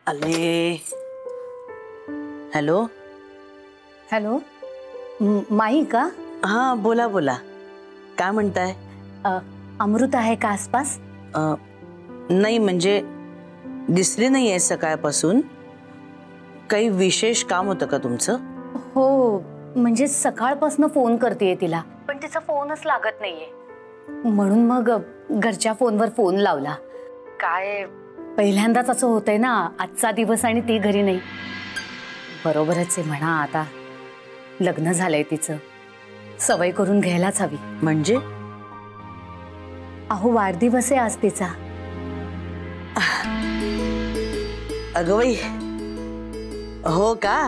अले hello hello माई का? हा बोला बोला, काय म्हणताय? अमृता आहे का आसपास? नाही म्हणजे दिसली नाही आहे सकाळपासून. काही विशेष काम होतं का तुमचं? हो म्हणजे सकाळपासून फोन करतेय तिला पण तिचा फोनच लागत नाहीये, म्हणून मग घरच्या फोनवर फोन लावला. काय पहिल्यांदाच असं होतंय ना, आजचा दिवस आणि ती घरी नाही. बरोबरच आहे म्हणा, आता लग्न झालंय तिचं, सवय करून घ्यायलाच हवी. म्हणजे? अहो वाढदिवस आहे आज तिचा. अगं बाई, हो का?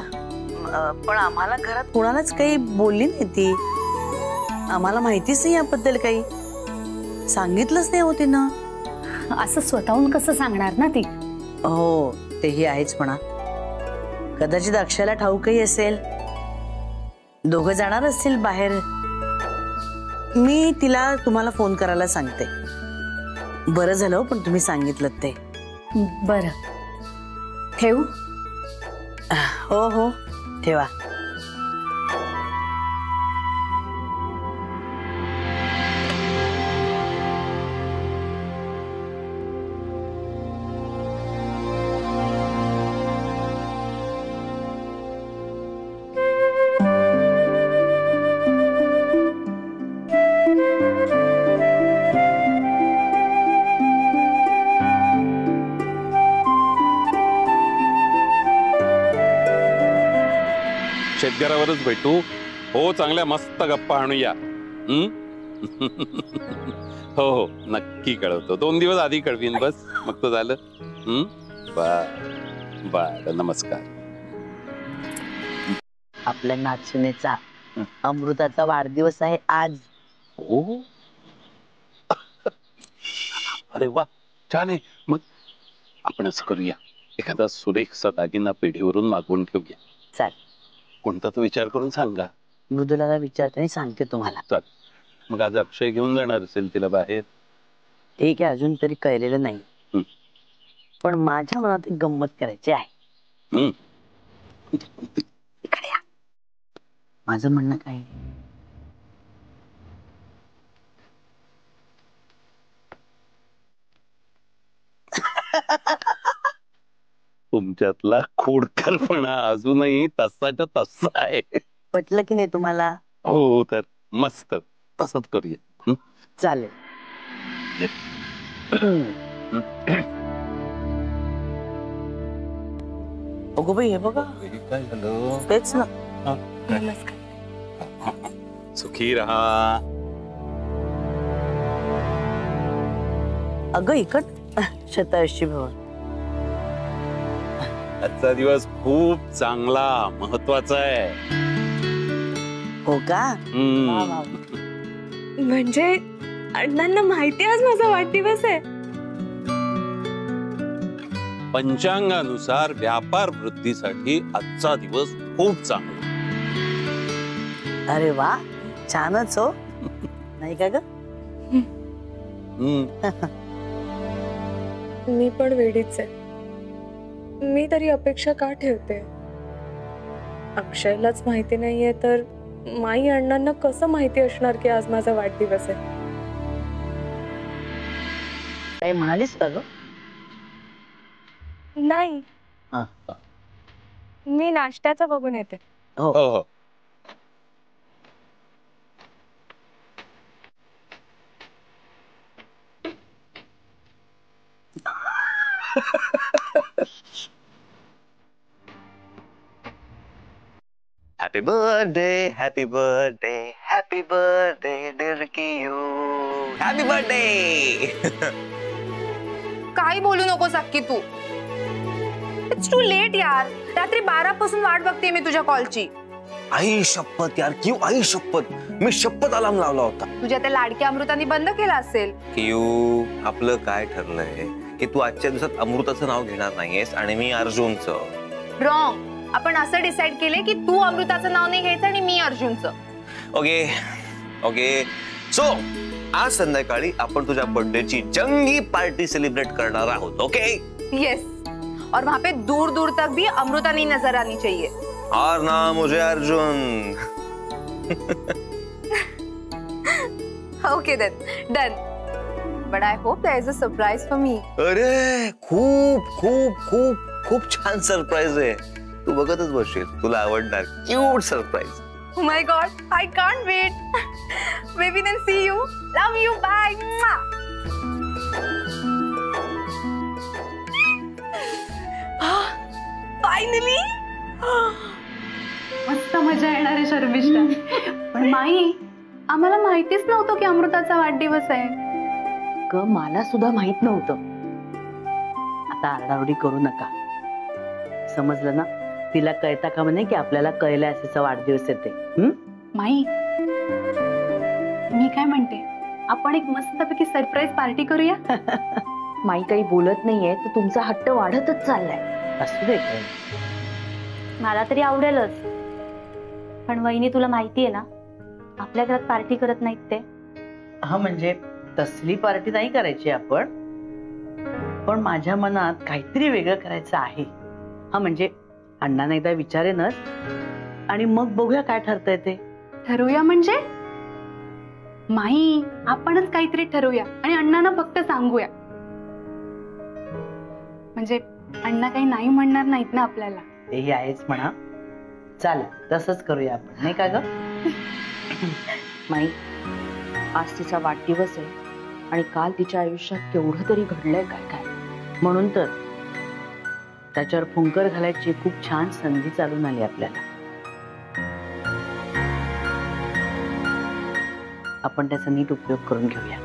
पण आम्हाला घरात कोणालाच काही बोलली नाही ती. आम्हाला माहितीच नाही याबद्दल काही, सांगितलंच नाही हो तिनं. असं स्वतःहून कसं सांगणार ना ती? हो तेही आहेच म्हणा. कदाचित अक्षयला ठाऊकही असेल, दोघं जाणार असतील बाहेर. मी तिला तुम्हाला फोन करायला सांगते. बरं झालं पण तुम्ही सांगितलं ते. बरं ठेवू? हो हो ठेवा. शेतकऱ्यावरच भेटू. हो चांगल्या मस्त गप्पा आणूया. हो हो नक्की कळवतो. 2 दिवस आधी कळवीन बस, मग तो झालं. बर बर नमस्कार. आपल्या नाचणीचा अमृताचा वाढदिवस आहे आज. हो अरे वा छान आहे. मग आपण असं करूया, एखादा सुरेखसा दागिना पेढीवरून मागवून ठेवूया. चालेल. कोणता तो विचार करून सांगा. मृदुलाला विचारते आणि सांगते तुम्हाला. चाल. मग आज अक्षय घेऊन जाणार असेल तिला बाहेर? ठीक आहे, अजून तरी कळलेलं नाही. पण माझ्या मनात एक गंमत करायची आहे. इकडे या. माझं म्हणणं काय आहे, तुमच्यातला खोडकरपणा अजूनही तसाच्या तसा आहे. पटलं की नाही तुम्हाला? हो तर मस्त, तसंच करूया. चालेल. अगो बाई हे बघा. काय झालं? तेच ना. सुखी रहा. अगं इकड शतायुषी भवन. आजचा दिवस खूप चांगला महत्वाचा आहे. हो का? म्हणजे अण्णांना माहिती आज माझा वाढदिवस आहे. पंचांगानुसार व्यापार वृद्धीसाठी आजचा दिवस खूप चांगला. अरे वा छानच हो, नाही का ग? मी पण वेडीच आहे. मी तरी अपेक्षा का ठेवते? अक्षयलाच माहिती नाहीये तर माई अण्णांना कसं माहिती असणार की आज माझा वाढदिवस आहे? काही म्हणालीस का ग? नाही, मी नाश्त्याचं बघून येते. हो हो. Happy birthday happy birthday happy birthday dear कियो. Happy birthday. काही बोलू नकोस अक्की तू. इट्स टू लेट यार. रात्री 12 पासून वाट बघते मी तुझ्या कॉलची. आई शपथ यार, कियो आई शपथ, मी शपथ अलार्म लावला होता. तुझ्या त्या लाडक्या अमृताने बंद केला असेल. कियो आपलं काय ठरलंय की तू आजच्या दिवसात अमृताचं नाव घेणार नाहीयेस आणि मी अर्जुनचं. रॉंग. आपण असं डिसाइड केले की तू अमृताचं नाव नाही घ्यायचं आणि मी अर्जुनचं. Okay okay. सो आज संध्याकाळी आपण तुझ्या बर्थडेची जंगी पार्टी सेलिब्रेट करणार आहोत. ओके? येस. और वहाँ पे दूर दूर तक भी अमृता नहीं नजर आनी चाहिए। और ना मुझे Arjun. Okay then, done. But I hope there is a surprise for me. अरे खूप खूप खूप खूप छान सरप्राईज आहे, तू बघतच बसशील, तुला आवडणार, cute surprise. Oh my God, I can't wait. Maybe then see you. Love you. Bye. Finally. मस्त मजा येणार आहे शर्मिष्ठा. पण माई, आम्हाला माहितीच नव्हतं की अमृताचा वाढदिवस आहे. ग मला सुद्धा माहित नव्हतं. आता आरडाओरडी करू नका, समजलं ना? तिला कळता का म्हणे की आपल्याला कळलं असेचा वाढदिवस येते. माई, मी काय म्हणते, आपण एक मस्तपैकी सरप्राईज पार्टी करूया. माई काही बोलत नाहीये तर तुमचा हट्ट वाढतच चाललाय. असू दे, मला तरी आवडेलच, पण वहिनी तुला माहिती आहे ना, आपल्या घरात पार्टी करत नाहीत ते. हा म्हणजे तसली पार्टी नाही करायची आपण, पण माझ्या मनात काहीतरी वेगळं करायचं आहे. हा म्हणजे अण्णांना एकदा विचारेनच आणि मग बघूया काय ठरतंय ते. ठरवूया म्हणजे माई, आपणच काहीतरी ठरवूया आणि अण्णांना फक्त सांगूया, म्हणजे अण्णा काही नाही म्हणणार नाहीत ना आपल्याला. तेही आहेच म्हणा. चालेल, तसंच करूया आपण, नाही का ग? माई, आज तिचा वाढदिवस आहे आणि काल तिच्या आयुष्यात केवढं तरी घडलंय काय काय. म्हणून तर त्याच्यावर फुंकर घालायची खूप छान संधी चालून आली आपल्याला. आपण त्याचा नीट उपयोग करून घेऊया.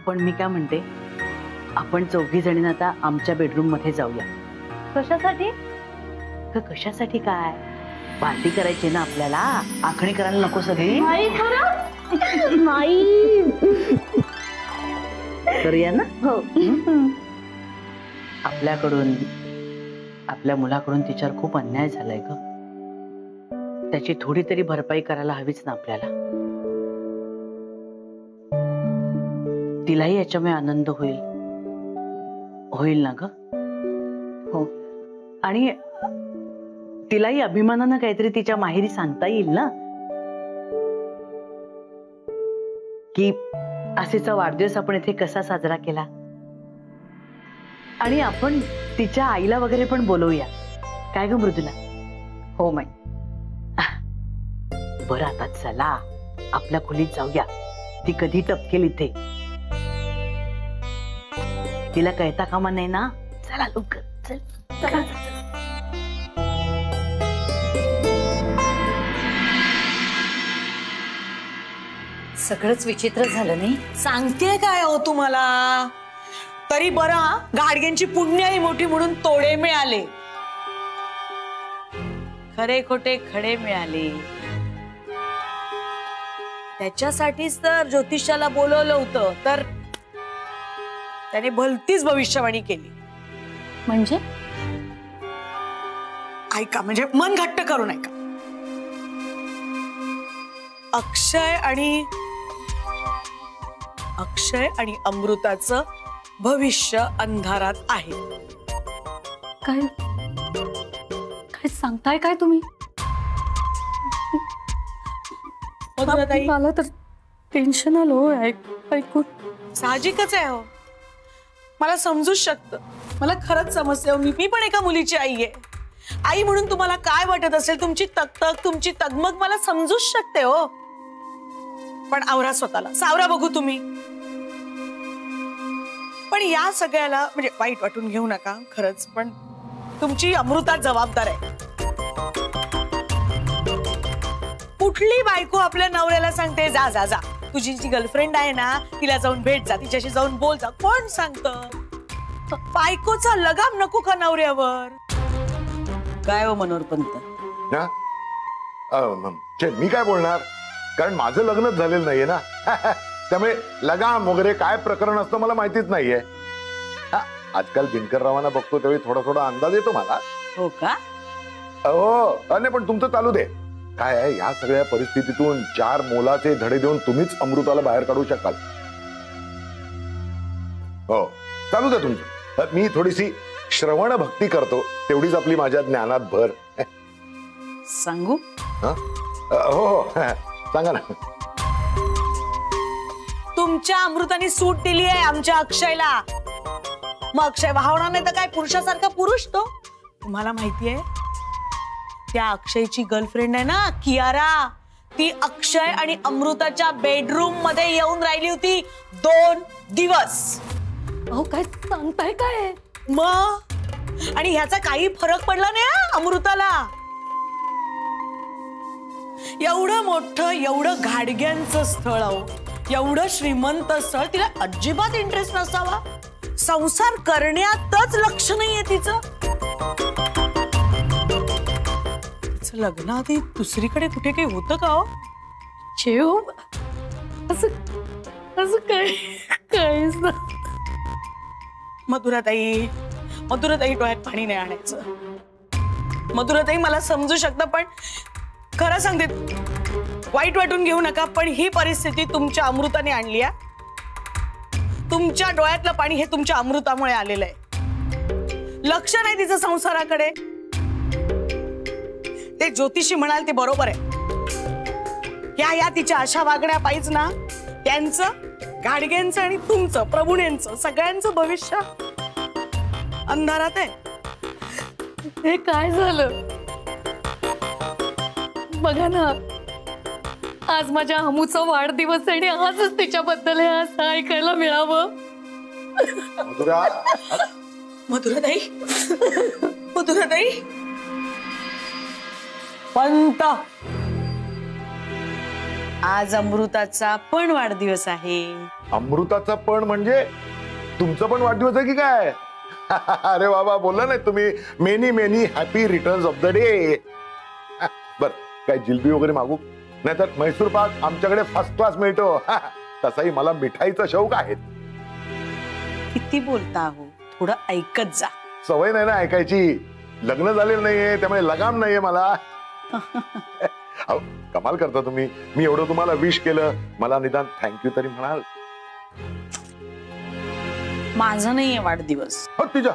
पण मी काय म्हणते, आपण 4घी जणी आता आमच्या बेडरूम मध्ये जाऊया. कशासाठी? कशासाठी काय, पार्टी करायची ना आपल्याला. आखणी करायला नको सगळी. करूया ना? हो. आपल्याकडून, आपल्या मुलाकडून तिच्यावर खूप अन्याय झालाय ग. त्याची थोडी तरी भरपाई करायला हवीच ना आपल्याला. तिलाही याच्यामुळे आनंद होईल, होईल ना ग? हो. आणि तिलाही अभिमानानं काहीतरी तिच्या माहेरी सांगता येईल ना की आसेचा वाढदिवस आपण इथे कसा साजरा केला. आणि आपण तिच्या आईला वगैरे पण बोलवूया, काय ग मृदुला? हो माई. बरं, आता चला आपल्या खोलीत जाऊया. ती कधी टपकेल इथे, तिला कळता कामा नाही ना. चला लवकर, चल चला. सगळंच विचित्र झालं नाही? सांगते काय हो तुम्हाला, तरी बरा गाडग्यांची पुण्याई मोठी म्हणून तोडे मिळाले. खरे खोटे खडे मिळाले. त्याच्यासाठीच तर ज्योतिषाला बोलवलं होतं, तर त्याने भलतीच भविष्यवाणी केली. म्हणजे ऐका, म्हणजे मन घट्ट करून ऐका. अक्षय आणि अमृताचं भविष्य अंधारात आहे. काय काय सांगताय काय तुम्ही? मला तर टेन्शन आलं ऐकून. साहजिकच आहे हो, मला समजूच शकतं. मला खरंच समजते, मी पण एका मुलीची आई आहे. आई म्हणून तुम्हाला काय वाटत असेल, तुमची तकतक, तुमची तगमग मला समजूच शकते हो. पण आवरा स्वतःला, सावरा बघू तुम्ही. पण या सगळ्याला म्हणजे वाईट वाटून घेऊ नका खरंच, पण तुमची अमृता जबाबदार आहे. कुठली बायको आपल्या नवऱ्याला सांगते जा जा जा, तुझी जी गर्लफ्रेंड आहे ना तिला जाऊन भेट जा, तिच्याशी जाऊन बोल जा? कोण सांगतं? बायकोचा लगाम नको का नवऱ्यावर? काय हो मनोहर पंत? मी काय बोलणार, कारण माझं लग्नच झालेलं नाहीये ना. त्यामुळे लगाम वगैरे काय प्रकरण असतं मला माहितीच नाहीये. आजकाल दिनकररावांना बघतो त्यावेळी थोडा थोडा अंदाज येतो मला. हो का? हो, नाही पण तुमचं चालू दे. काय आहे, या सगळ्या परिस्थितीतून 4 मोलाचे धडे देऊन तुम्हीच अमृताला बाहेर काढू शकाल. हो चालू द्या तुमचं. मी थोडीशी श्रवण भक्ती करतो, तेवढीच आपली माझ्या ज्ञानात भर. सांगू? हो हो सांगा ना. तुमच्या अमृताने सूट दिली आहे आमच्या अक्षयला. मग अक्षय वाहवणार नाही तर काय, पुरुषासारखा पुरुष तो. तुम्हाला माहितीये त्या अक्षयची गर्लफ्रेंड आहे ना कियारा, ती अक्षय आणि अमृताच्या बेडरूम मध्ये येऊन राहिली होती 2 दिवस. अहो काय सांगताय काय? मग आणि ह्याचा काही फरक पडला नाही अमृताला. एवढं मोठं एवढं घाडग्यांचं स्थळ, एवढं श्रीमंत स्थळ, तिला अजिबात इंटरेस्ट नसावा. संसार करण्यातच लक्ष नाहीये तिचं. लग्नाआधी दुसरीकडे कुठे काही होतं का हो? शेव असं असं काहीच ना. मधुराताई डोळ्यात पाणी नाही आणायचं. मधुराताई मला समजू शकतं, पण खरं सांगते, वाईट वाटून घेऊ नका, पण ही परिस्थिती तुमच्या अमृताने आणली आहे. तुमच्या डोळ्यातलं पाणी हे तुमच्या अमृतामुळे आलेलं आहे. लक्ष नाही तिचं संसाराकडे. ते ज्योतिषी म्हणाल ते बरोबर आहे. या तिच्या अशा वागण्या पाहिजे ना, त्यांचं, गाडगेंचं आणि तुमचं, प्रभुणेंचं, सगळ्यांचं भविष्य अंधारात आहे. हे काय झालं बघा ना, आज माझ्या हमूचा वाढदिवस आहे आणि आजच तिच्याबद्दल हे असं ऐकायला मिळावं. मधुराताई पंत, आज अमृताचा पण वाढदिवस आहे. अमृताचा पण म्हणजे तुमचा पण वाढदिवस आहे की काय? अरे बाबा, बोलला नाही तुम्ही, many many happy returns of the day. बर, काय जिलबी वगैरे मागू? नाहीतर म्हैसूर पाक आमच्याकडे फर्स्ट क्लास मिळतो. तसाही मला मिठाईचा शौक आहे. किती बोलता हो, थोडं ऐकत जा. सवय नाही ना ऐकायची. लग्न झालेलं नाहीये, त्यामुळे लगाम नाहीये मला. कमाल करता तुम्ही. मी एवढं तुम्हाला विश केलं, मला निदान थँक्यू तरी म्हणाल. माझा नाहीये वाढदिवस. हो तिच्या,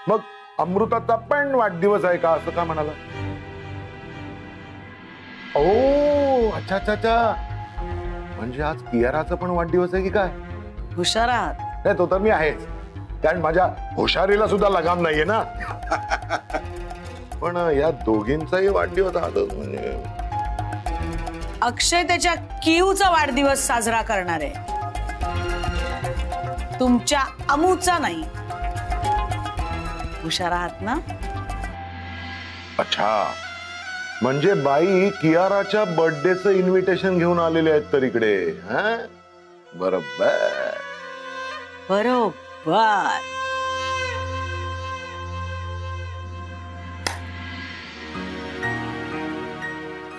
मग अमृताचा पण वाढदिवस आहे का असं का म्हणाला? ओ अच्छा अच्छा अच्छा, म्हणजे आज कियाराचा पण वाढदिवस आहे की काय? हुशार आहात. नाही तो तर मी आहेच, कारण माझ्या हुशारीला सुद्धा लगाम नाहीये ना. पण या दोघींचाही वाढदिवस आजच म्हणजे. अक्षय त्याच्या कियूचा वाढदिवस साजरा करणार आहे, तुमच्या अमूचा नाही. हुशार आहात ना? अच्छा, म्हणजे बाई कियाराच्या बर्थडेचं इन्व्हिटेशन घेऊन आलेले आहेत तर इकडे. बरोबर बरोबर.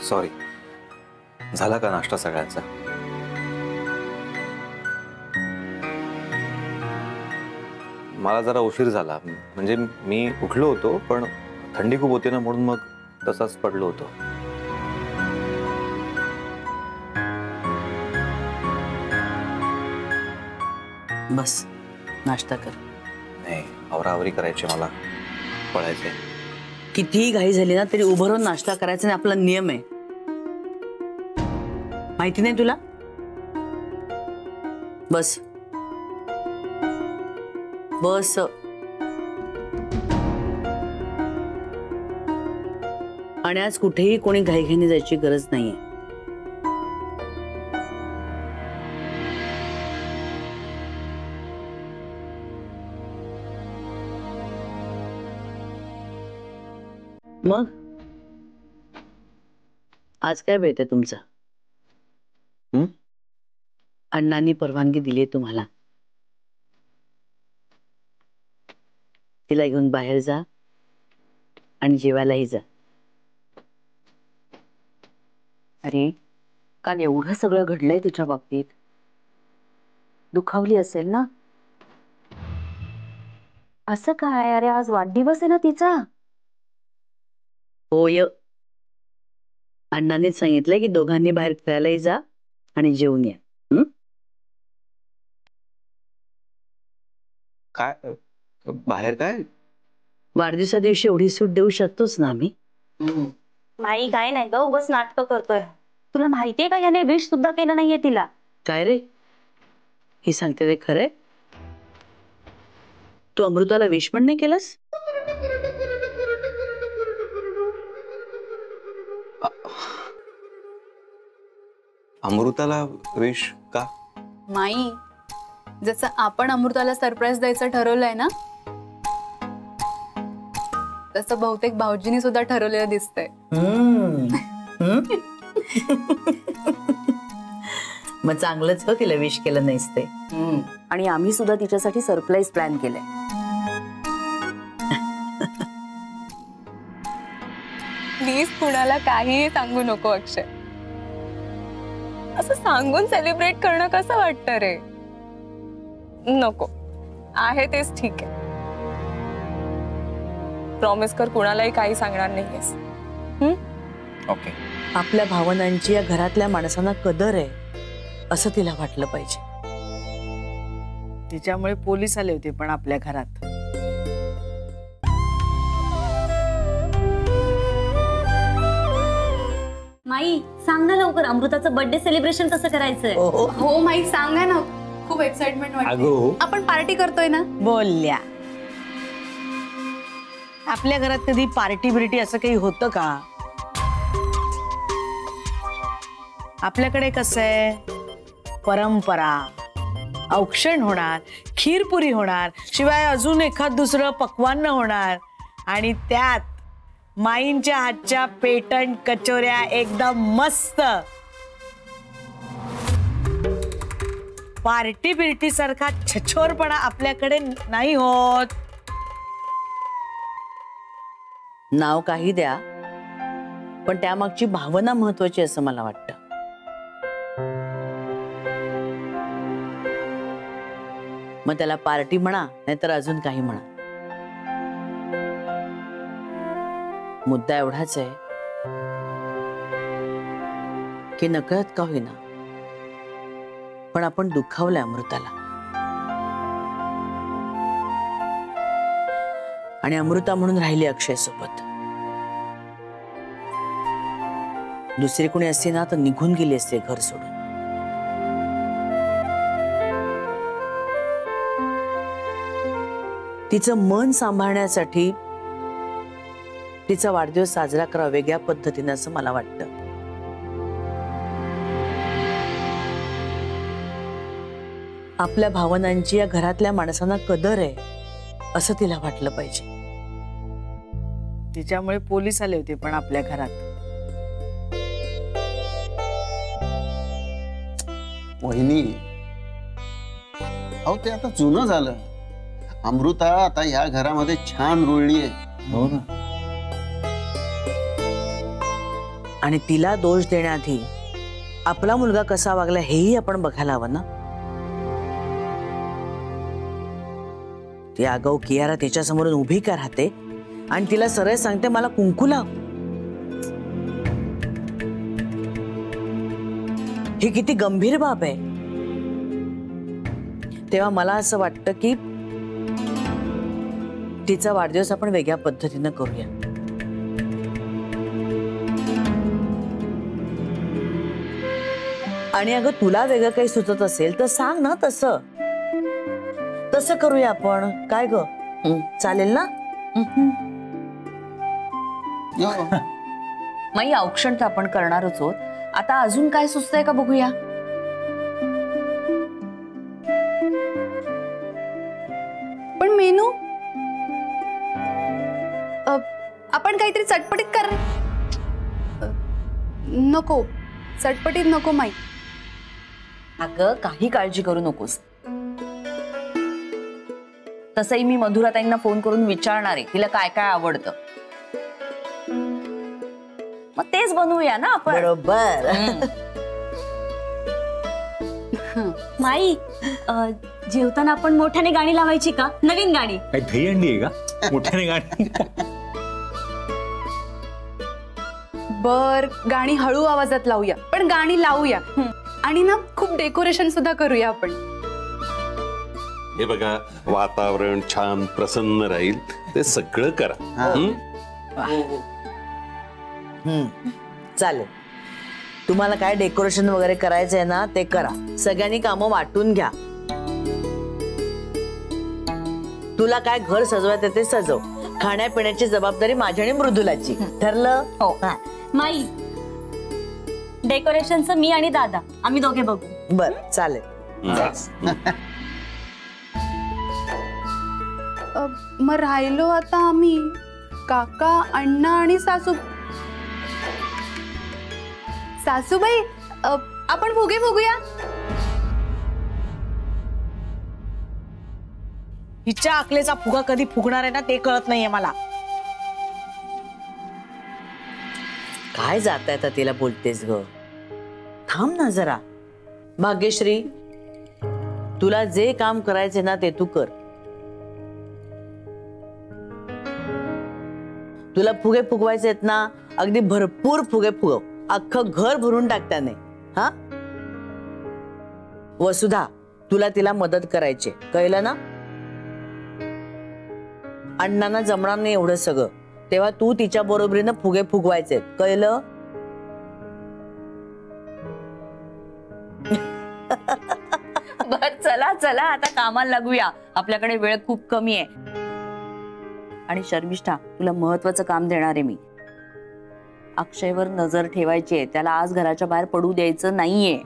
सॉरी, झाला का नाश्ता सगळ्यांचा? मला जरा उशीर झाला, म्हणजे मी उठलो होतो पण थंडी खूप होती ना, म्हणून मग तसाच पडलो होतो. बस नाश्ता कर. नाही, आवराआवरी करायची, मला पळायचंय. कितीही घाई झाली ना तरी उभं राहून नाश्ता करायचा आपला नियम आहे, माहिती नाही तुला? बस बस. आणि आज कुठेही कोणी घाईघाईने जायची गरज नाहीये. मग आज काय भेट आहे तुमचं? अण्णांनी परवानगी दिली तुम्हाला. तिला घेऊन बाहेर जा आणि जेवायलाही जा. अरे, काल एवढं सगळं घडलंय तुझ्या बाबतीत, दुखावली असेल ना? असं काय? अरे आज वाढदिवस आहे ना तिचा. होय, अण्णांनीच सांगितलंय की दोघांनी बाहेर फिरायलाही जा आणि जेवून या. काय बाहेर काय? वाढदिवसा दिवशी एवढी सूट देऊ शकतोच ना आम्ही. नाही काय नाही ग, उगाच नाटकं करतोय. तुला माहितीये का याने विश सुद्धा केलं नाहीये तिला. काय रे ही सांगते ते खरंय? तू अमृताला विश पण नाही केलंस? अमृताला विश का? माई, जसं आपण अमृताला सरप्राईज द्यायचं ठरवलंय ना, तसं बहुतेक भाऊजींनी सुद्धा ठरवलेलं दिसतंय. मग चांगलंच हो तिला विश केलं नाहीस ते. आणि आम्ही सुद्धा तिच्यासाठी सरप्राईज प्लॅन केलंय. प्लीज कुणाला काहीही सांगू नको अक्षय. असं सांगून सेलिब्रेट करणं कसं वाटतं रे? नको, आहे तेच ठीक आहे. प्रॉमिस कर कुणालाही काही सांगणार नाहीयेस. ओके. आपल्या भावनांची या घरातल्या माणसांना कदर आहे असं तिला वाटलं पाहिजे. तिच्यामुळे पोलीस आले होते पण आपल्या घरात. माई सांग ना लवकर, अमृताचं बर्थडे सेलिब्रेशन कसं करायचंय? हो माई सांगा ना, खूप एक्साइटमेंट वाटते. आपण पार्टी करतोय ना? बोलल्या. आपल्या घरात कधी पार्टी बिर्टी असं काही होतं का? आपल्याकडे कसं आहे, परंपरा, औक्षण होणार, खीरपुरी होणार, शिवाय अजून एखाद दुसरं पक्वान्न होणार, आणि त्यात माईंच्या हातच्या पेटंट कचोऱ्या एकदम मस्त. पार्टी बिर्टी सारखा छछोरपणा आपल्याकडे नाही होत. नाव काही द्या पण त्यामागची भावना महत्वाची असं मला वाटतं. मग त्याला पार्टी म्हणा नाहीतर अजून काही म्हणा, मुद्दा एवढाच आहे की नकळत का होईना पण आपण दुखावलंय अमृताला. आणि अमृता म्हणून राहिली अक्षय सोबत. दुसरी कोणी असती ना तर निघून गेली असते घर सोडून. तिचं मन सांभाळण्यासाठी तिचा वाढदिवस साजरा करावा वेगळ्या पद्धतीने असं मला वाटतं. आपल्या भावनांची या घरातल्या माणसांना कदर आहे असं तिला वाटलं पाहिजे. तिच्यामुळे पोलीस आले होते पण आपल्या घरात. वहिनी, अहो ते आता जुनं झालं. अमृता आता ह्या घरामध्ये छान रुळली आहे. हो ना. आणि तिला दोष देण्याआधी आपला मुलगा कसा वागला हेही आपण बघायला हवं ना. ती आगाऊ कियारा तिच्या समोरून उभी का राहते आणि तिला सरळ सांगते मला कुंकू लाव. ही किती गंभीर बाब आहे. तेव्हा मला असं वाटतं की तिचा वाढदिवस आपण वेगळ्या पद्धतीनं करूया. आणि अगं तुला वेगळं काही सुचत असेल तर सांग ना. तसं तसं करूया आपण. काय ग, चालेल ना? माई औक्षण तर आपण करणारच आहोत. आता अजून काय सुचतंय का बघूया. पण मेनू आपण काहीतरी चटपटीत कर. नको, चटपटीत नको माई. अगं काही काळजी करू नकोस. तसंही मी मधुराताईंना फोन करून विचारणार आहे तिला काय काय आवडतं. मग तेच बनवूया ना आपण. बरोबर. माई, जेवताना आपण मोठ्याने गाणी लावायची का? नवीन गाणी. काही दहीहंडी आहे का मोठ्याने गाणी? बर, गाणी हळू आवाजात लावूया पण गाणी लावूया. आणि ना खूप डेकोरेशन सुद्धा करूया आपण. हे बघा, वातावरण छान प्रसन्न राहील ते सगळं करा. चालेल. तुम्हाला काय डेकोरेशन वगैरे करायचंय ना ते करा. सगळ्यांनी कामं वाटून घ्या. तुला काय घर सजवायचं ते सजव. खाण्यापिण्याची जबाबदारी माझी आणि मृदुलाची. ठरलं? हो. माई, डेकोरेशनचं मी आणि दादा आम्ही दोघे बघू. बर, चालेल. मग राहिलो आता आम्ही काका, अण्णा आणि सासूबाई. आपण फुगे फुगूया. हिच्या अकलेचा फुगा कधी फुगणार आहे ना ते कळत नाहीये मला. काय जात आहे तिला बोलतेस ग? थांब ना जरा. भाग्यश्री, तुला जे काम करायचे ना ते तू कर. तुला फुगे फुगवायचे आहेत ना, अगदी भरपूर फुगे फुगव. अख्खं घर भरून टाकताने. हा वसुधा, तुला तिला मदत करायची, कळलं ना? अण्णांना जमणार नाही एवढं सगळं, तेव्हा तू तिच्या बरोबरीनं फुगे फुगवायचे, कळलं? बर, चला चला आता कामाला लागूया. आपल्याकडे वेळ खूप कमी आहे. आणि शर्मिष्ठा, तुला महत्वाचं काम देणार आहे मी. अक्षयवर नजर ठेवायची आहे. त्याला आज घराच्या बाहेर पडू द्यायचं नाहीये.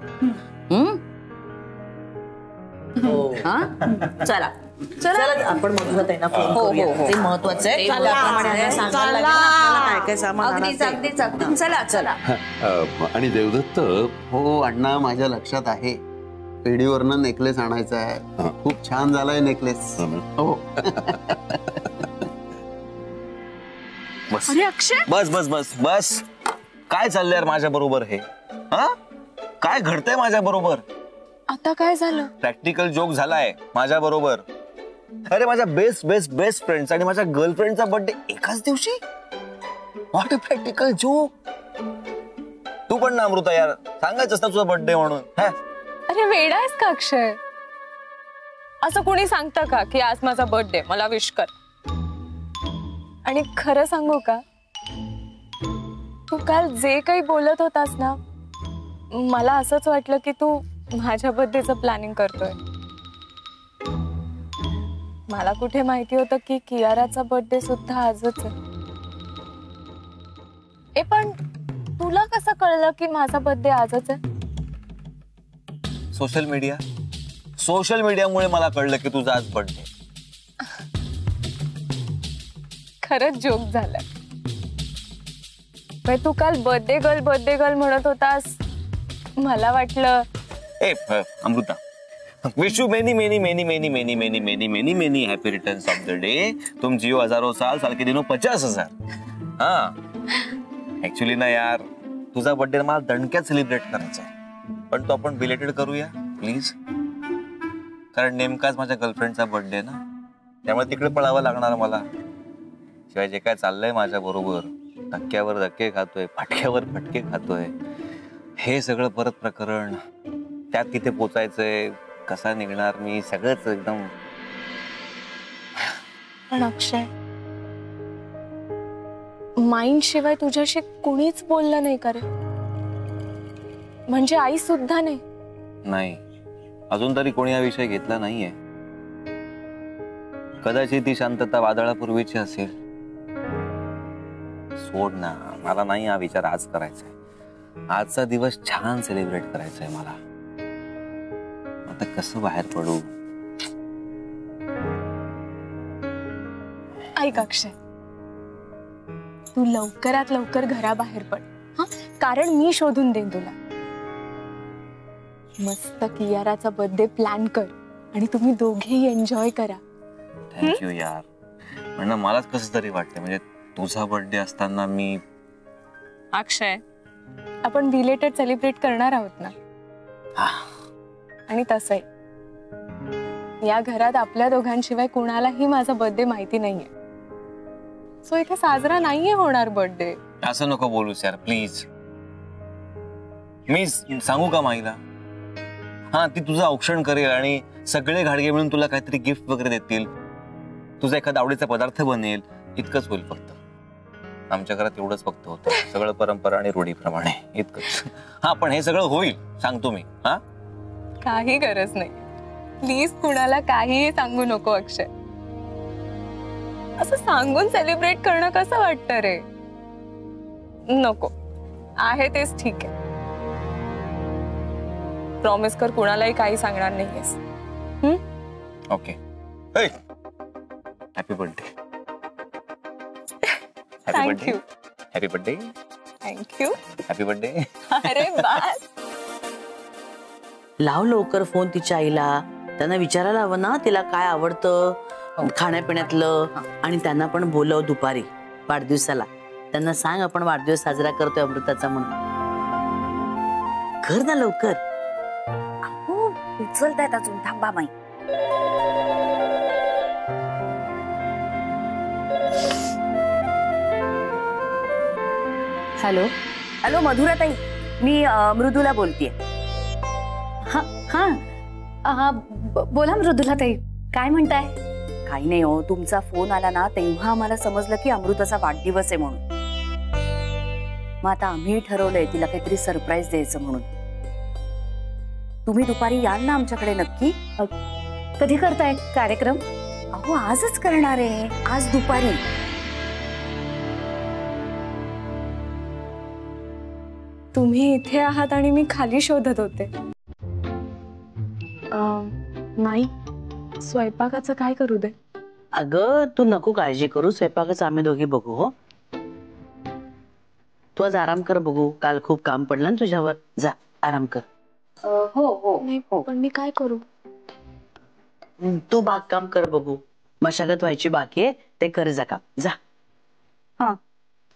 चला चला, आपण महत्वाचं आहे ना फोन करूया. ते महत्वाचं आहे. काय काय सामान अगदीच अगदीच अगदी. चला चला. आणि देवदत्त, हो अण्णा, माझ्या लक्षात आहे. पेढीवरनं नेकलेस आणायचा आहे. खूप छान झालाय नेकलेस. हो. बस बस बस बस बस. काय चाललंय यार माझ्या बरोबर हे? हा, काय घडतंय माझ्या बरोबर? आता काय झालं? प्रॅक्टिकल जोक झालाय माझ्या बरोबर. अरे, माझ्या बेस्ट बेस्ट बेस्ट फ्रेंड्स आणि माझ्या गर्लफ्रेंडचा बर्थडे एकाच दिवशी. What a practical joke. तू पण ना अमृता यार, सांगायचं असतं तुझा बर्थडे म्हणून. अरे वेडा आहेस का अक्षय? असं कोणी सांगतं का की आज माझा बर्थडे, मला विश कर? आणि खरं सांगू का, तू काल जे काही बोलत होतास ना, मला असंच वाटलं की तू माझ्या बर्थडेचं प्लॅनिंग करतोय. मला कुठे माहिती होतं की कियाराचा बर्थडे सुद्धा आजच आहे. पण तुला कसं कळलं की माझा बर्थडे आजच आहे? सोशल मीडियामुळे मला कळलं की तुझा आज बर्थडे. खरंच जोक झालाय. तू काल बर्थडे गर्ल म्हणत होतास, मला वाटलं. Amruta, wish you many many many many many many many many many happy returns of the day. तुम जियो हजारों साल, साल के दिनों 50,000. हाँ, ऍक्च्युली ना यार, तुझा बर्थडे मला दणक्यात सेलिब्रेट करायचा आहे, पण तो आपण बिलेटेड करूया प्लीज. कारण नेमकाच माझ्या गर्लफ्रेंडचा बर्थडे ना, त्यामुळे तिकडे पळावं लागणार मला. शिवाय जे काय चाललंय माझ्या बरोबर, धक्क्यावर धक्के खातोय, फटक्यावर फटके खातोय, हे सगळं परत प्रकरण, त्यात किती पोचायचंय, कसा निघणार मी, सगळंच एकदम. पण अक्षय, माइंड शिवाय तुझ्याशी कुणीच बोललं नाही का रे? म्हणजे आई सुद्धा नाही? नाही, अजून तरी कोणी हा विषय घेतला नाहीये. कदाचित ती शांतता वादळापूर्वीची असेल. सोड ना, मला नाही हा विचार आज करायचा आहे. आजचा दिवस छान सेलिब्रेट करायचा आहे मला. आता कसं बाहेर पडू? ऐक अक्षय, तू लवकरात लवकर घराबाहेर पड. हा, कारण मी शोधून देईन तुला. मस्त कियाराचा बर्थडे प्लॅन कर आणि तुम्ही दोघेही एन्जॉय करा. थँक्यू यार. म्हणणं मलाच कसं तरी वाटतं, म्हणजे तुझा बर्थडे असताना मी. अक्षय, आपण बिलेटेड सेलिब्रेट करणार आहोत ना? आणि तसंही या घरात आपल्या दोघांशिवाय कुणालाही माझा बर्थडे माहिती नाहीये. सो इथे साजरा नाहीये होणार बर्थडे. असं नको बोलूस यार प्लीज. मी सांगू का माईला? हा, ती तुझं औक्षण करेल आणि सगळे घाडगे मिळून तुला काहीतरी गिफ्ट वगैरे देतील, तुझा एखादा आवडीचा पदार्थ बनेल, इतकंच होईल फक्त. आमच्या घरात एवढंच फक्त होतं, सगळं परंपरा आणि रूढीप्रमाणे इतकंच. हा, पण हे सगळं होईल सांगतो मी. हा, काही गरज नाही. प्लीज कुणाला काहीही सांगू नको अक्षय. असं सांगून सेलिब्रेट करणं कसं वाटतं रे? नको, आहे तेच ठीक आहे. प्रॉमिस कर कुणालाही काही सांगणार नाहीयेस. Okay. Happy birthday. Thank you. Happy birthday. Thank you. Happy birthday. अरे बस. लाव लवकर फोन तिच्या आईला. त्यांना विचारायला हवं ना तिला काय आवडतं खाण्यापिण्यातलं, आणि त्यांना पण बोलव दुपारी वाढदिवसाला. त्यांना सांग आपण वाढदिवस साजरा करतोय अमृताचा म्हणून. कर ना लवकर. उचलतायत अजून, थांबा माई. हॅलो हॅलो मधुराताई, मी मृदुला बोलतेय. हा हा हा, बोला मृदुलाताई, काय म्हणताय? काही नाही हो, तुमचा फोन आला ना तेव्हा आम्हाला समजलं की अमृताचा वाढदिवस आहे म्हणून. मग आता आम्ही ठरवलंय तिला काहीतरी सरप्राईज द्यायचं म्हणून. तुम्ही दुपारी याल ना आमच्याकडे नक्की? कधी करताय कार्यक्रम? अहो आजच करणार आहे, आज दुपारी. तुम्ही इथे आहात आणि मी खाली शोधत होते. नाही, स्वयंपाकाचं काय करू दे? अगं तू नको काळजी करू, स्वयंपाकाचं आम्ही दोघी बघू. हो, तू आज आराम कर. बघू, काल खूप काम पडलं ना तुझ्यावर. जा आराम कर. हो हो नाही, पण मी काय करू? तू बागकाम कर. बघू, मशागत व्हायची बाकी आहे, ते कर जा काम. जा. हा,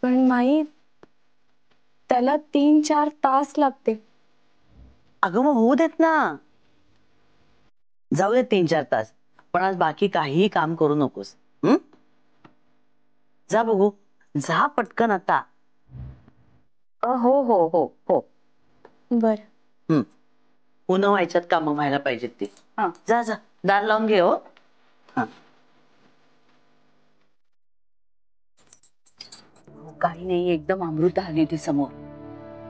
पण माई त्याला 3-4 तास लागते. अगं मग होऊ देत ना, जाऊ दे 3-4 तास, पण आज बाकी काहीही काम करू नकोस. जा बघू, जा पटकन आता. हो हो हो हो. बर. पुन्हा व्हायच्यात काम व्हायला पाहिजेत ती. जा जा, दार लावून घे. हो, काही नाही, एकदम अमृता आली होती समोर.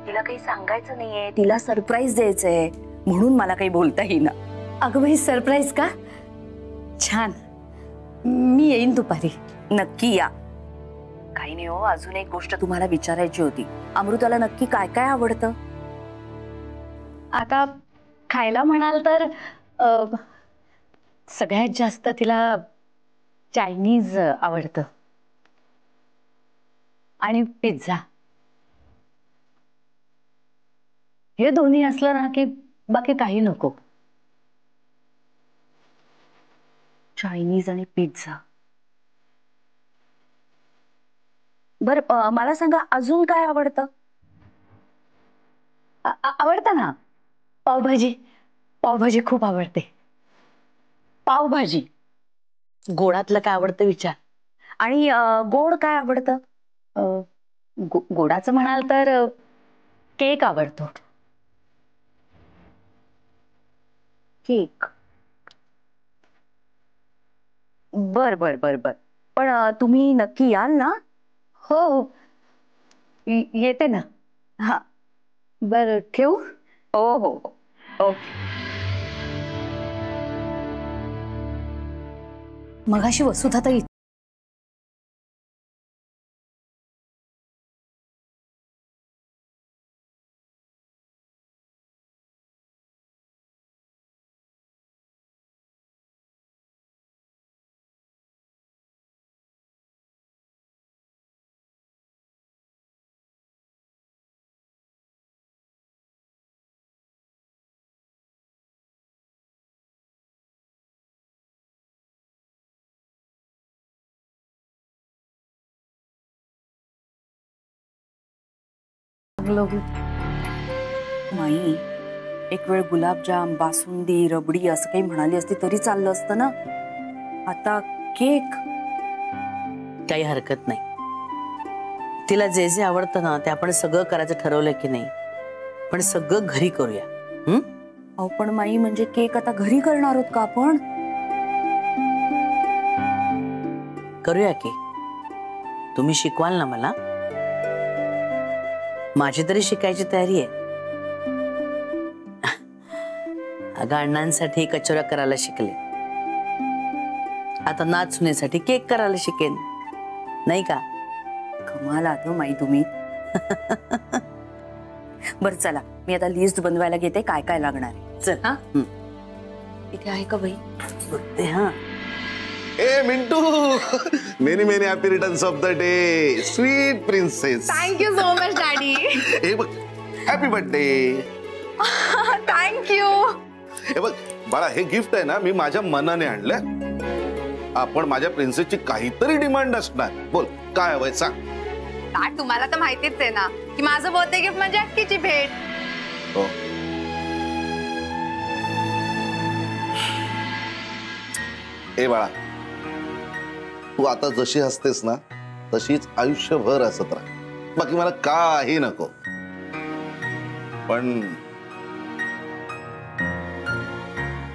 तिला काही सांगायचं नाहीये, तिला सरप्राईज द्यायचंय म्हणून मला काही बोलता येईना. अगं बाई, सरप्राईज का? छान, मी येईन दुपारी. नक्की या. काही नाही हो, अजून एक गोष्ट तुम्हाला विचारायची होती. अमृताला नक्की काय काय आवडतं? आता खायला म्हणाल तर सगळ्यात जास्त तिला चायनीज आवडतं आणि पिझ्झा. हे दोन्ही असलं ना की बाकी काही नको. चायनीज आणि पिझ्झा. बर, मला सांगा अजून काय आवडतं? आवडतं ना, पावभाजी. पावभाजी खूप आवडते. पावभाजी. गोडातलं काय आवडतं विचार. आणि गोड काय आवडतं? गोडाचं म्हणाल तर केक आवडतो. केक. बर बर बर बर, पण तुम्ही नक्की याल ना? हो, येते ना. हा, बरं ठेवू? हो हो हो, ओके. मगाशी वसुधाताई माई, एक वेळ गुलाबजाम, बासुंदी, रबडी असं काही म्हणाली असती तरी चाललं असतं ना. आता केक. काही हरकत नाही. तिला जे जे आवडतं ना ते आपण सगळं करायचं ठरवलं की नाही, पण सगळं घरी करूया. अहो पण माई म्हणजे केक आता घरी करणार आहोत का आपण? करूया की. तुम्ही शिकवाल ना मला? माझी तरी शिकायची तयारी आहे. अगं अण्णांसाठी कचोऱ्या करायला शिकले, आता नाचण्यासाठी केक करायला शिकेन, नाही का? कमाल आहात माई तुम्ही. बरं चला, मी आता लिस्ट बनवायला घेते काय काय लागणार आहे. चल. हा इथे आहे का बाई? बघते. हा ए Mintu, many many happy returns of the day sweet princess. Thank you so much daddy. हे बघ, हॅपी बर्थडे. थँक्यू. हे बघ बाळा, हे गिफ्ट आहे ना मी माझ्या मनाने आणलंय. आपण माझ्या प्रिन्सेसची काहीतरी डिमांड असणार. बोल काय हवंय सांग. काय तुम्हाला तर माहितीच आहे ना की माझं बर्थडे गिफ्ट म्हणजे अक्कीची भेट. हो. ए बाळा, तू आता जशी हसतेस ना तशीच आयुष्यभर हसत राह. बाकी मला काही नको. पण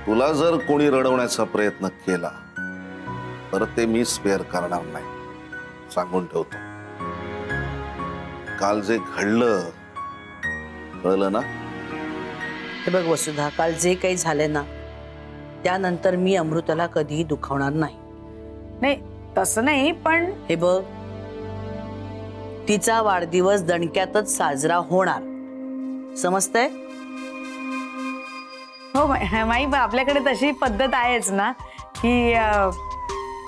तुला जर कोणी रडवण्याचा प्रयत्न केला तर ते मी स्पेअर करणार नाही, सांगून ठेवतो. काल जे घडलं कळलं ना? हे बघ वसुधा, काल जे काही झाले ना त्यानंतर मी अमृताला कधीही दुखावणार नाही. नाही तसं नाही, पण हे बघ, तिचा वाढदिवस दणक्यातच साजरा होणार, समजतंय? हो माई, आपल्याकडे तशी पद्धत आहेच ना की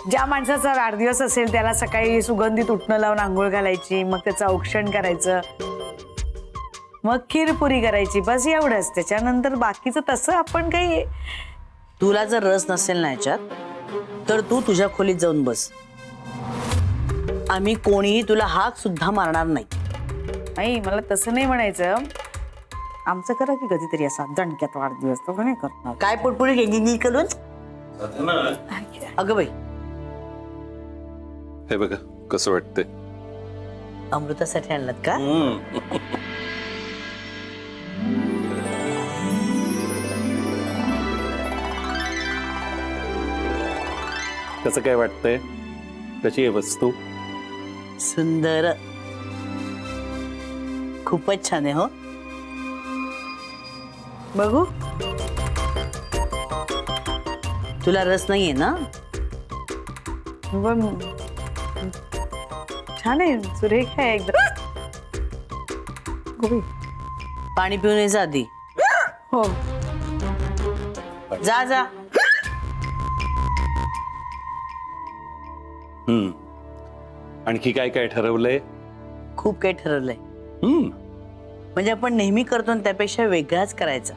ज्या माणसाचा वाढदिवस असेल त्याला सकाळी सुगंधित उठणं लावून आंघोळ घालायची, मग त्याचं औक्षण करायचं, मग खीरपुरी करायची, बस एवढंच. त्याच्यानंतर बाकीचं तसं आपण काही. तुला जर रस नसेल ना याच्यात तर तू तुझ्या खोलीत जाऊन बस. आम्ही कोणीही तुला हाक सुद्धा मारणार नाही. नाही मला तसं नाही म्हणायचं. आमचं करा की कधीतरी असा दणक्यात वाढदिवस, तो नाही करणार. काय पुढपुढे गेली करून. अगं बाई, हे बघा कसं वाटतंय. अमृतासाठी आणलात का? कसं काय वाटतंय? कशी आहे वस्तू? सुंदर, खूपच छान आहे. हो बघू. तुला रस नाहीये ना? छान आहे, सुरेख आहे एकदम. पाणी पिऊन ये जा आधी. हो जा जा. आणखी काय काय ठरवलंय? खूप काही ठरवलंय. म्हणजे आपण नेहमी करतो त्यापेक्षा वेगळाच करायचा.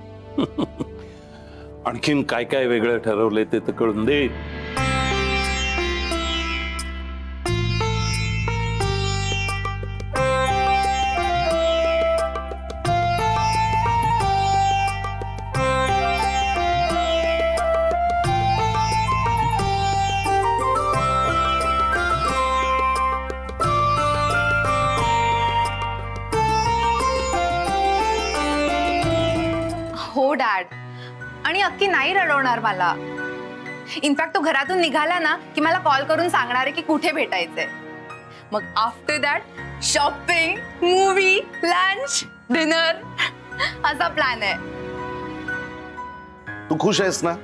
आणखीन काय काय वेगळं ठरवलंय ते तर कळून दे. हो डॅड, आणि अक्की नाही रडवणार मला. इनफॅक्ट तो घरातून निघाला ना की मला कॉल करून सांगणार आहे की कुठे भेटायचंय. मग after that shopping, movie, lunch, dinner असा प्लॅन आहे. तू खुश आहेस ना?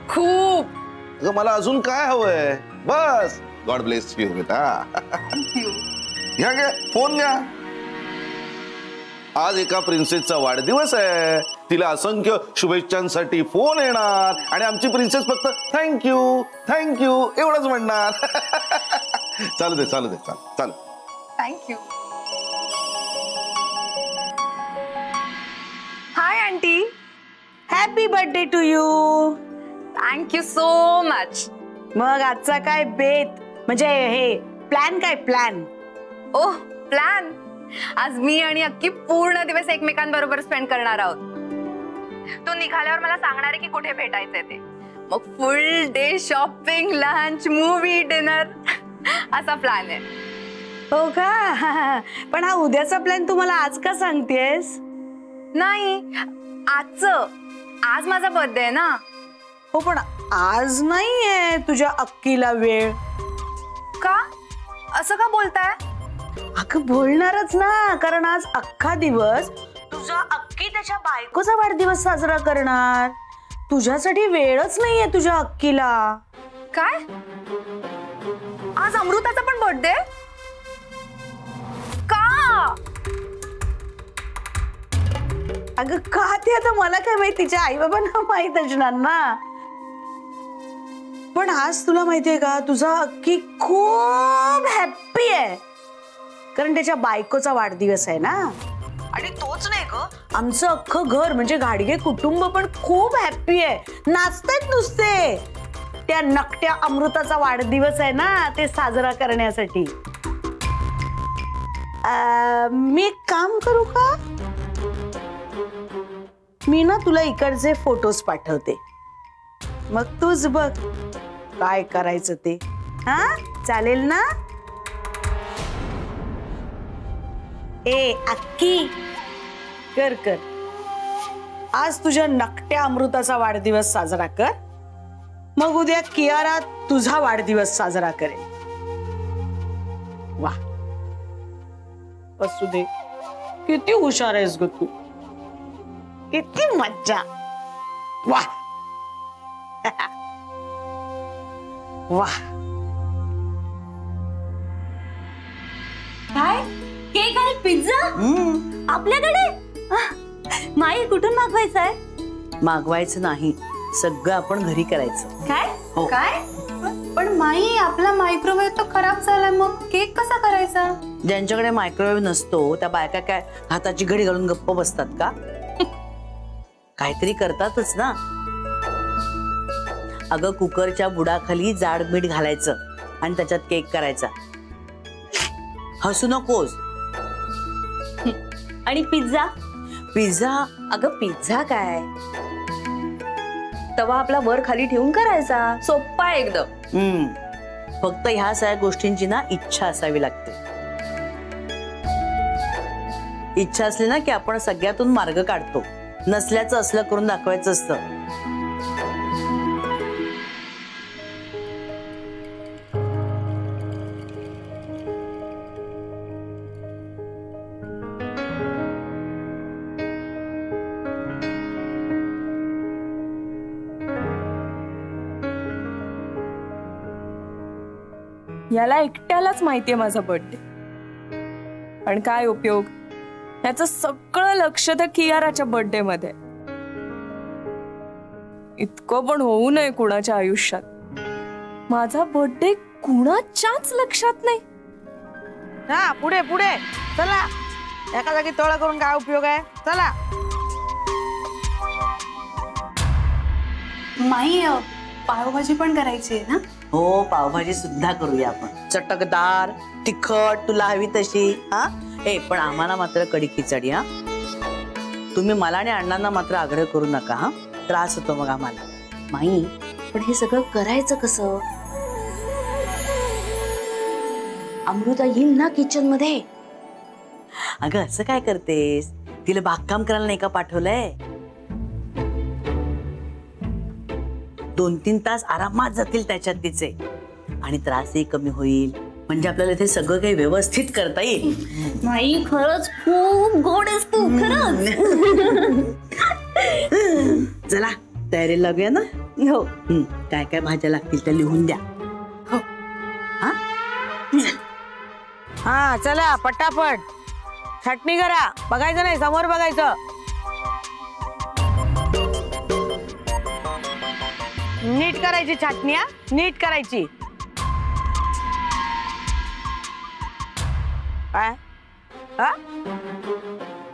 खूप. अगं मला अजून काय हवंय? बस. गॉड ब्लेस यू बेटा. घ्या घ्या फोन घ्या. आज एका प्रिन्सेसचा वाढदिवस आहे, तिला असंख्य शुभेच्छांसाठी फोन येणार आणि आमची प्रिन्सेस फक्त थँक्यू थँक्यू एवढंच म्हणणार. चालू दे चालू दे चालू. Thank you. Hi aunty. Happy birthday to you. Thank so so. Much आजचा काय बेत, म्हणजे हे प्लॅन काय प्लॅन? ओह प्लॅन. आज मी आणि अक्की पूर्ण दिवस एकमेकांबरोबर स्पेंड करणार आहोत. तो निघाल्यावर मला सांगणार आहे की कुठे भेटायचंय ते. मग फुल day shopping, lunch, movie, dinner असा प्लॅन आहे. हो का? पण हा उद्याचा प्लॅन तू मला आज का सांगतेस? नाही, आजचं आज माझा बर्थडे आहे ना. हो पण आज नाहीये तुझ्या अक्कीला वेळ. का असं का बोलताय? अगं बोलणारच ना, कारण आज अख्खा दिवस तुझा अक्की त्याच्या बायकोचा वाढदिवस साजरा करणार. तुझ्यासाठी वेळच नाहीये तुझ्या अक्कीला. काय आज अमृताचा पण बर्थडे? का? अगं का ते आता मला काय माहिती, तिच्या आई बाबांना माहित असणार ना. पण आज तुला माहितीये का तुझा अक्की खूप हॅप्पी आहे, कारण त्याच्या बायकोचा वाढदिवस आहे ना. आणि तोच नाही ग, आमचं अख्खं घर म्हणजे घाडगे कुटुंब पण खूप हॅप्पी आहे, नाचतायत नुसते. त्या नकट्या अमृताचा वाढदिवस आहे ना ते साजरा करण्यासाठी. मी एक काम करू का, मी ना तुला इकडचे फोटोज पाठवते, मग तूच बघ काय करायचं ते. हा चालेल ना? ए अक्की कर कर, आज तुझ्या नकट्या अमृताचा वाढदिवस साजरा कर, मग उद्या कियारा तुझा वाढदिवस साजरा करेल. वा असू दे, किती हुशार आहेस ग तू, किती मज्जा. वा वा. काय केक आणि पिझ्झा आपल्याकडे? माई कुठून मागवायचं आहे? मागवायचं नाही, सगळं आपण घरी करायचं. काय हो. काय? पण माई आपला मायक्रोवेव्ह तो खराब झाला, मग केक कसा करायचा? ज्यांच्याकडे मायक्रोवेव्ह नसतो त्या बायका काय हाताची घडी घालून गप्प बसतात का? काहीतरी करतातच ना. अगं कुकरच्या बुडाखाली जाड मीठ घालायचं आणि त्याच्यात केक करायचा. हसू नकोस. आणि पिझ्झा? पिझ्झा? अगं पिझ्झा काय, तवा आपला वर खाली ठेवून करायचा, सोप्पा एकदम. फक्त ह्या सगळ्या गोष्टींची ना इच्छा असावी लागते. इच्छा असली ना की आपण सगळ्यातून मार्ग काढतो, नसल्याचं असलं करून दाखवायचं असतं. याला एकट्यालाच माहितीये माझा बर्थडे, पण काय उपयोग, याचं सगळं लक्ष त्या कियाराच्या बर्थडे मध्ये. इतकं पण होऊ नये कुणाच्या आयुष्यात, माझा बर्थडे कुणाच्याच लक्षात नाही. हा पुढे पुढे चला, एका जागी तळ करून काय उपयोग आहे. चला. माई पावभाजी पण करायची आहे ना? हो, पावभाजी सुद्धा करूया आपण, चटकदार तिखट तुला हवी तशी. हा पण आम्हाला मात्र कढी खिचडी. हा तुम्ही मला आणि अण्णांना मात्र आग्रह करू नका, हा त्रास होतो मग आम्हाला. माई पण हे सगळं करायचं कसं? अमृता येईल ना किचन मध्ये? अगं असं काय करतेस, तिला बागकाम करायला नाही का पाठवलंय? 2-3 तास आरामात जातील त्याच्यात तिचे, आणि त्रासही कमी होईल, म्हणजे आपल्याला इथे सगळं काही व्यवस्थित करता येईल. माई खरंच खूप गोड आहेस तू, खरंच. चला तयारी लागूया ना. हो. काय काय भाज्या लागतील त्या लिहून द्या. हो. हा चला पटापट चटणी करा, बघायचं नाही समोर बघायचं. नीट करायची चटणी, हा नीट करायची. काय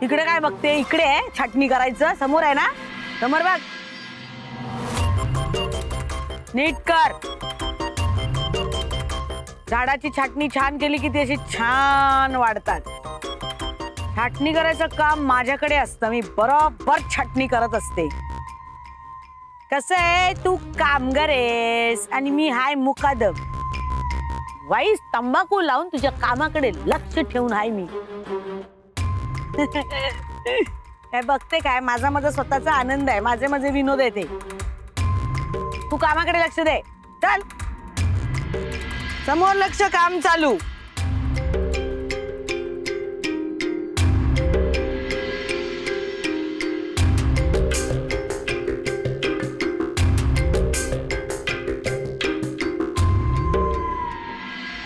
इकडे काय बघते, इकडे आहे चटणी करायचं, समोर आहे ना, समोर बघ, नीट कर. झाडाची छाटणी छान केली की ती अशी छान वाढतात. छाटणी करायचं काम माझ्याकडे असतं, मी बरोबर छाटणी करत असते. कसं आहे, तू कामगार आहेस आणि मी हाय मुकादम. वाईस तंबाखू लावून तुझ्या कामाकडे लक्ष ठेवून हाय मी. काय बघते काय, माझा माझा स्वतःचा आनंद आहे, माझे माझे विनोद आहे ते. तू कामाकडे लक्ष दे. चल समोर लक्ष, काम चालू.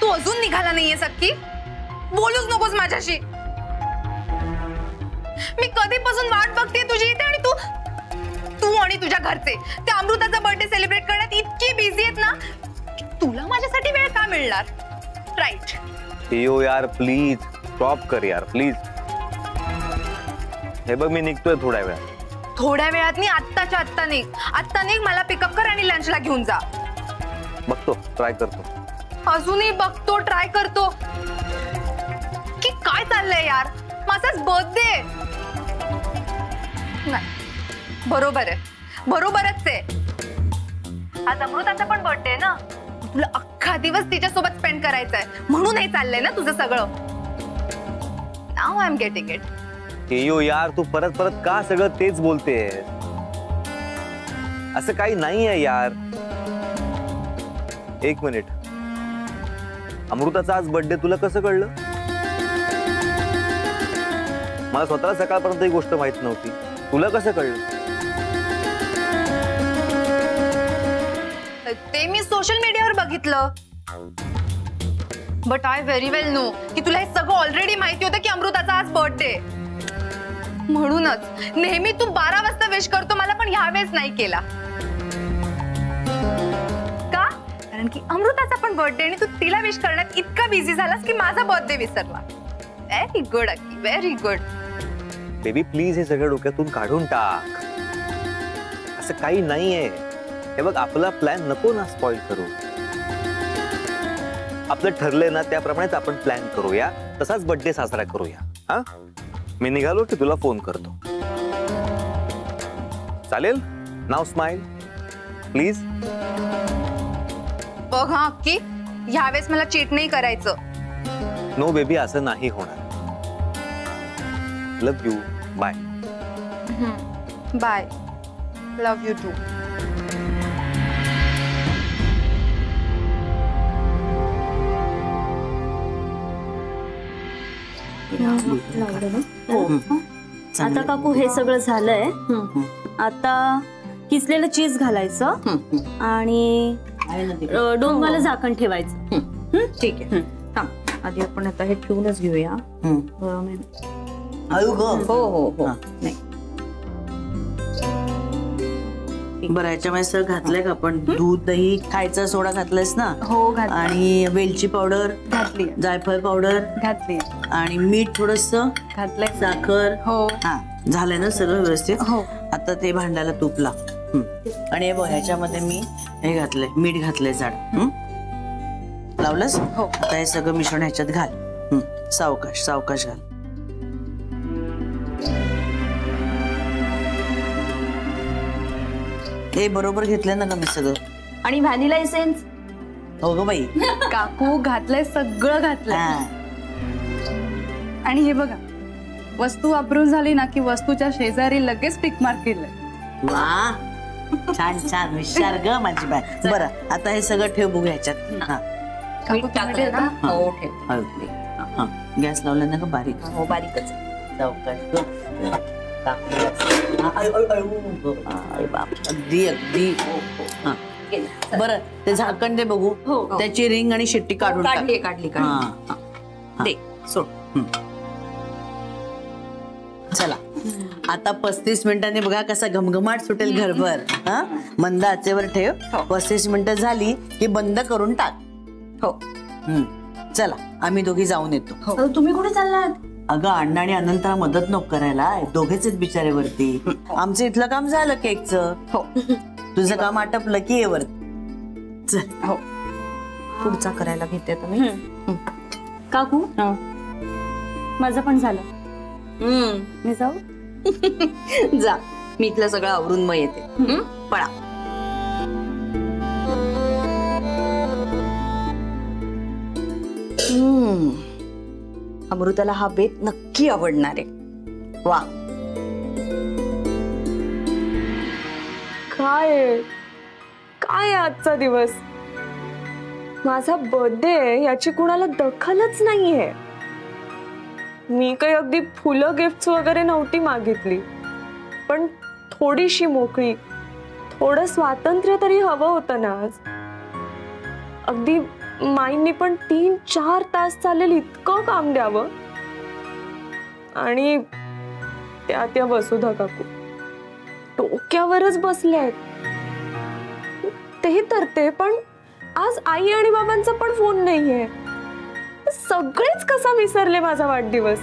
तू अजून निघाला नाहीये सक्की, बोलूच नकोस माझ्याशी. मी कधीपासून वाट बघते तुझी इथे, आणि तू आणि तुझ्या घरचे ते अमृताचा बर्थडे सेलिब्रेट करण्यात इतकी बिझी आहेत ना, तुला माझ्यासाठी वेळ का मिळणार? राईट. यो यार प्लीज स्टॉप कर यार प्लीज. हे बघ मी निघतोय थोड्या वेळात. थोड्या वेळात नाही, आत्ताच्या आत्ता निघ. आत्ता निघ, मला पिकअप कर आणि लंचला घेऊन जा. बघतो, ट्राय करतो. अजूनही बघतो, ट्राय करतो की काय चाललंय यार? माझाच बर्थडे. नाही, बरोबर आहे, बरोबरच आहे. आज अमृताचा पण बर्थडे आहे ना, तुला अख्खा दिवस तिच्यासोबत स्पेंड करायचा आहे, म्हणून हे चाललंय ना तुझं सगळं. Now I am getting it. Yo यार तू परत परत का सगळं तेच बोलतेस? असं काही नाहीये यार. एक मिनिट, अमृताचा आज बर्थडे तुला कसं कळलं? मला स्वतःला सकाळपर्यंत ही गोष्ट माहित नव्हती. तुला कसं कळलं? ते मी सोशल मीडियावर बघितलं. But I very well know की तुला हे सगळं ऑलरेडी माहिती होतं की अमृताचा आज बर्थडे. म्हणूनच नेहमी तू 12 वाजता विश करतो मला, पण ह्यावेळेस नाही केला. का? कारण की अमृताचा पण बर्थडे आणि तू तिला विश करण्यात इतका बिझी झालास की माझा बर्थडे विसरला. Very good Akki, very good. Baby please हे सगळं डोक्यातून काढून टाक. असं काही नाहीये. हे बघ आपला प्लॅन नको ना स्पॉइल करू. आपलं ठरलंय ना त्याप्रमाणेच आपण प्लॅन करूया, तसाच बर्थडे साजरा करूया. हा, मी निघालो की तुला फोन करतो. चालेल? नाव स्माइल प्लीज. बघ हा अक्की, ह्यावेळेस मला चीट नाही करायचं. नो बेबी, असं नाही होणार. Love you. Bye. Bye. Love you too. आता काकू हे सगळं झालंय. आता किसलेलं चीज घालायचं आणि डोंगाला झाकण ठेवायचं. ठीक आहे. आधी आपण आता हे ठेवूनच घेऊया. हो हो हो. नाही बरं, याच्यामध्ये सर घातलंय का आपण? दूध, दही, खायचा सोडा घातलायस ना? हो घातलं. आणि वेलची पावडर घातली, जायफळ पावडर घातली, आणि मीठ थोडस घातलंय, साखर. हो. हा, झालंय ना सगळं व्यवस्थित? हो. आता ते भांड्याला तूप लाव. आणि ह्याच्यामध्ये मी हे घातलंय, मीठ घातलंय जाड. लावलंस? हो. आता हे सगळं मिश्रण ह्याच्यात घाल. सावकाश सावकाश घाल. हे बरोबर घेतलं ना ग मी सगळं? आणि व्हॅनिला एसेन्स. हो ग बाई. काकू घातलंय, सगळं घातलंय. आणि हे बघा, वस्तू वापरून झाली ना की वस्तूच्या शेजारी लगेच टिक मार्क केलंय. वा, छान छान, हुशार ग माझी बाय. बरं, आता हे सगळं ठेव बघू ह्याच्यात. हो ठेव. गॅस लावला ना ग बारीक? हो बारीकच. अगदी अगदी. बरं, ते झाकण दे बघू. त्याची रिंग आणि शिट्टी काढून काढली काढली दे. सोड. चला, आता 35 मिनिटांनी बघा कसा घमघमाट सुटेल घरभर. हा, मंद आचेवर ठेव. 35 मिनिटं झाली की बंद करून टाक. हो. चला, आम्ही दोघी जाऊन येतो. तुम्ही कुठे चाललात? अगं, अण्णा आणि अनंतला मदत नको करायला, दोघेच आहेत बिचारे वरती. आमचं इथलं काम झालं केकचं. हो. तुझं काम आटपलं की ये वर. चल. हो, पुढचा करायला घेते तुम्ही. काकू माझं पण झालं. मी जाऊ? जा, मी इथलं सगळं आवरून मग येते. पळा. अमृताला हा बेत नक्की आवडणार आहे. वा, काय काय आजचा दिवस? माझा बर्थडे याची कुणाला दखलच नाहीये. मी काही अगदी फुलं गिफ्ट वगैरे नव्हती मागितली, पण थोडीशी मोकळी, थोडं स्वातंत्र्य तरी हवं होतं ना आज. अगदी माईंनी पण 3-4 तास चालेल इतकं काम द्यावं. आणि त्या वसुधा काकू डोक्यावरच बसल्यात. तेही तर ते, पण आज आई आणि बाबांचा पण फोन नाहीये. सगळेच कसा विसरले माझा वाढदिवस.